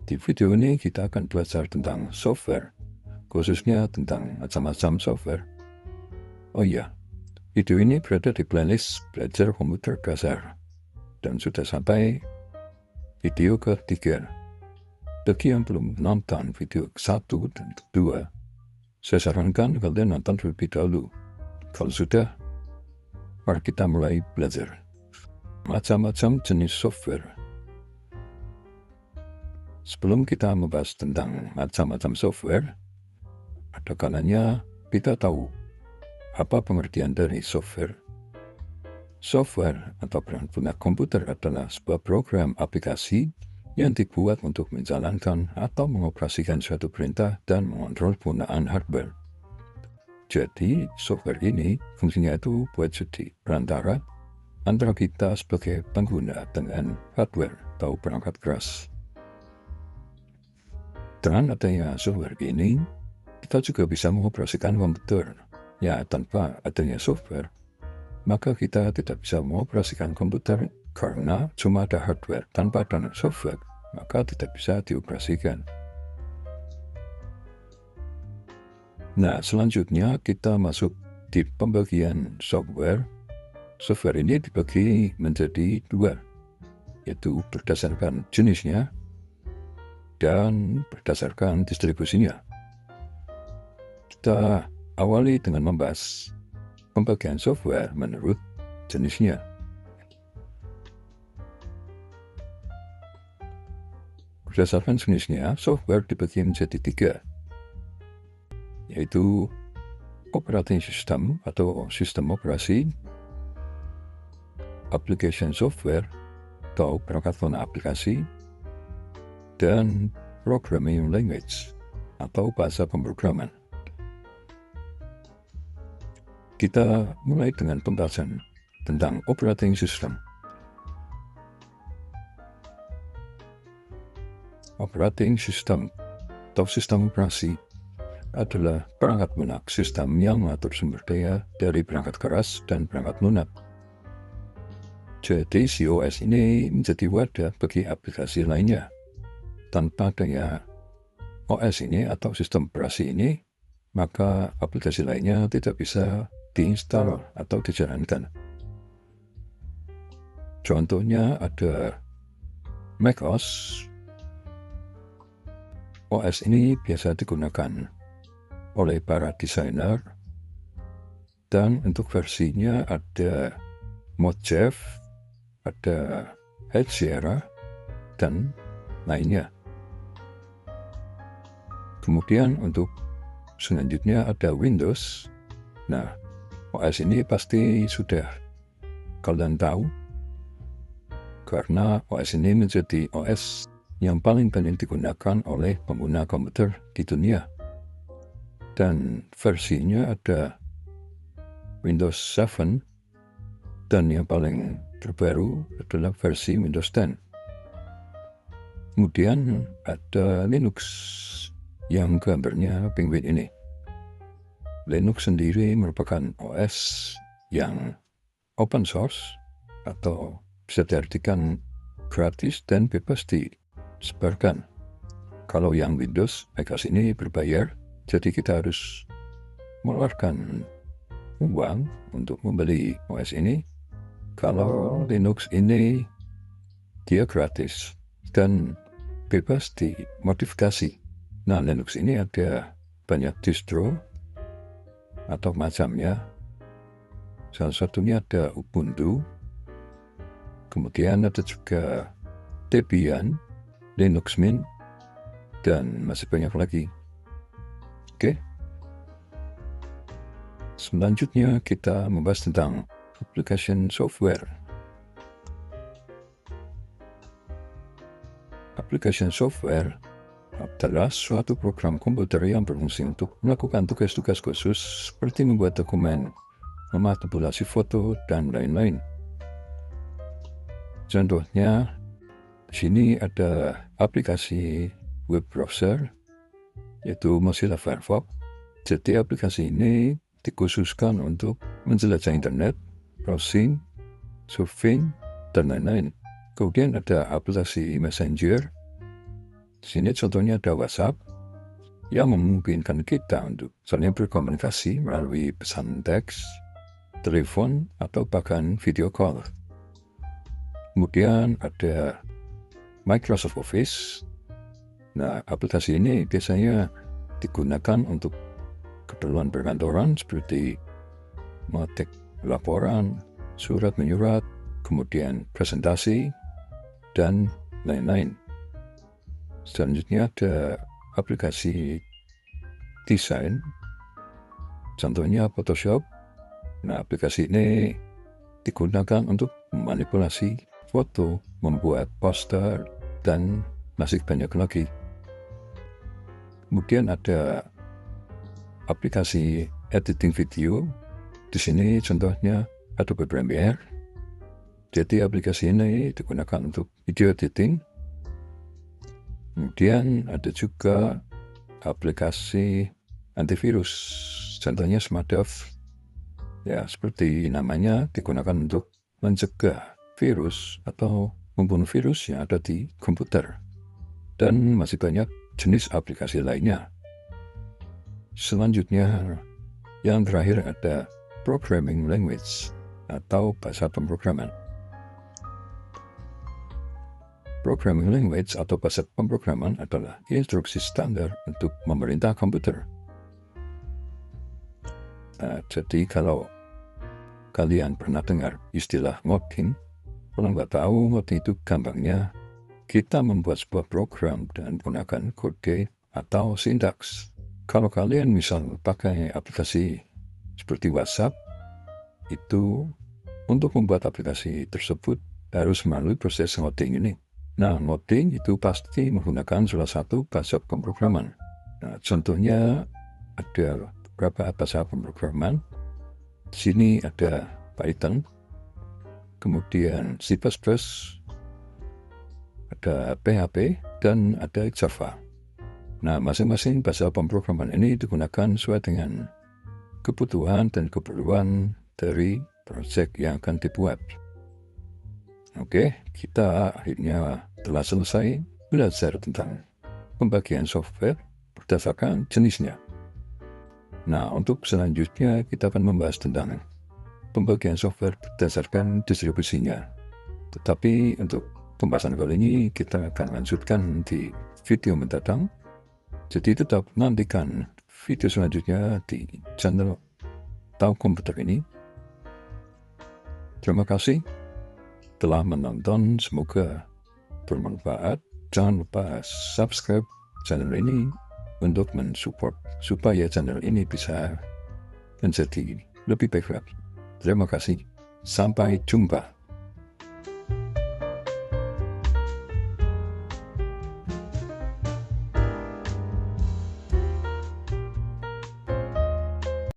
Di video ini kita akan belajar tentang software, khususnya tentang macam-macam software. Oh iya, video ini berada di playlist belajar komputer dasar dan sudah sampai video ketiga. Bagi yang belum nonton video 1 dan 2, saya sarankan kalian nonton terlebih dahulu. Kalau sudah, mari kita mulai belajar. Macam-macam jenis software. Sebelum kita membahas tentang macam-macam software, ada kalanya kita tahu apa pengertian dari software. Software atau perangkat komputer adalah sebuah program aplikasi yang dibuat untuk menjalankan atau mengoperasikan suatu perintah dan mengontrol penggunaan hardware. Jadi, software ini fungsinya itu buat jadi perantara antara kita sebagai pengguna dengan hardware atau perangkat keras. Dengan adanya software ini, kita juga bisa mengoperasikan komputer. Ya, tanpa adanya software, maka kita tidak bisa mengoperasikan komputer karena cuma ada hardware. Tanpa adanya software, maka tidak bisa dioperasikan. Nah, selanjutnya kita masuk di pembagian software. Software ini dibagi menjadi dua, yaitu berdasarkan jenisnya dan berdasarkan distribusinya. Kita awali dengan membahas pembagian software menurut jenisnya. Berdasarkan jenisnya, software dibagi menjadi 3, yaitu operating system atau sistem operasi, application software atau perangkat lunak aplikasi, dan programming language atau bahasa pemrograman. Kita mulai dengan pembahasan tentang operating system. Operating system atau sistem operasi adalah perangkat lunak sistem yang mengatur sumber daya dari perangkat keras dan perangkat lunak. Jadi si OS ini menjadi wadah bagi aplikasi lainnya. Tanpa adanya OS ini atau sistem operasi ini, maka aplikasi lainnya tidak bisa diinstal atau dijalankan. Contohnya ada macOS. OS ini biasa digunakan oleh para desainer, dan untuk versinya ada Mojave, ada High Sierra, dan lainnya. Kemudian untuk selanjutnya ada Windows. Nah, OS ini pasti sudah kalian tahu, karena OS ini menjadi OS yang paling banyak digunakan oleh pengguna komputer di dunia. Dan versinya ada Windows 7, dan yang paling terbaru adalah versi Windows 10. Kemudian ada Linux yang gambarnya penguin ini. Linux sendiri merupakan OS yang open source atau bisa diartikan gratis dan bebas disebarkan. Kalau yang Windows, macOS ini berbayar, jadi kita harus mengeluarkan uang untuk membeli OS ini. Kalau Linux ini dia gratis dan bebas dimodifikasi. Nah, Linux ini ada banyak distro atau macamnya. Salah satunya ada Ubuntu, kemudian ada juga Debian, Linux Mint, dan masih banyak lagi. Oke. Selanjutnya kita membahas tentang application software. Application software adalah suatu program komputer yang berfungsi untuk melakukan tugas-tugas khusus seperti membuat dokumen, memanipulasi foto, dan lain-lain. Contohnya, di sini ada aplikasi web browser, yaitu Mozilla Firefox. Jadi aplikasi ini dikhususkan untuk menjelajah internet, browsing, surfing, dan lain-lain. Kemudian ada aplikasi Messenger, Di sini contohnya ada WhatsApp yang memungkinkan kita untuk saling berkomunikasi melalui pesan teks, telepon, atau bahkan video call. Kemudian ada Microsoft Office. Nah, aplikasi ini biasanya digunakan untuk keperluan perkantoran seperti mengetik laporan, surat menyurat, kemudian presentasi, dan lain-lain. Selanjutnya ada aplikasi desain, contohnya Photoshop. Nah, aplikasi ini digunakan untuk memanipulasi foto, membuat poster, dan masih banyak lagi. Kemudian ada aplikasi editing video. Di sini contohnya Adobe Premiere. Jadi aplikasi ini digunakan untuk video editing. Kemudian ada juga aplikasi antivirus, contohnya SmartDev. Ya, seperti namanya, digunakan untuk mencegah virus atau membunuh virus yang ada di komputer. Dan masih banyak jenis aplikasi lainnya. Selanjutnya, yang terakhir ada programming language atau bahasa pemrograman. Programming language atau bahasa pemrograman adalah instruksi standar untuk memerintah komputer. Nah, jadi kalau kalian pernah dengar istilah ngoding, kalau nggak tahu ngoding itu gampangnya kita membuat sebuah program dan menggunakan kode atau sintaks. Kalau kalian misal pakai aplikasi seperti WhatsApp, itu untuk membuat aplikasi tersebut harus melalui proses ngoding ini. Nah, ngoding itu pasti menggunakan salah satu bahasa pemrograman. Nah, contohnya ada beberapa bahasa pemrograman. Di sini ada Python, kemudian C++, ada PHP, dan ada Java. Nah, masing-masing bahasa pemrograman ini digunakan sesuai dengan kebutuhan dan keperluan dari proyek yang akan dibuat. Oke, kita akhirnya telah selesai belajar tentang pembagian software berdasarkan jenisnya. Nah, untuk selanjutnya kita akan membahas tentang pembagian software berdasarkan distribusinya. Tetapi untuk pembahasan kali ini kita akan lanjutkan di video mendatang. Jadi tetap nantikan video selanjutnya di channel Tahu Komputer ini. Terima kasih telah menonton, semoga bermanfaat. Jangan lupa subscribe channel ini untuk mensupport supaya channel ini bisa menjadi lebih baik lagi. Terima kasih. Sampai jumpa.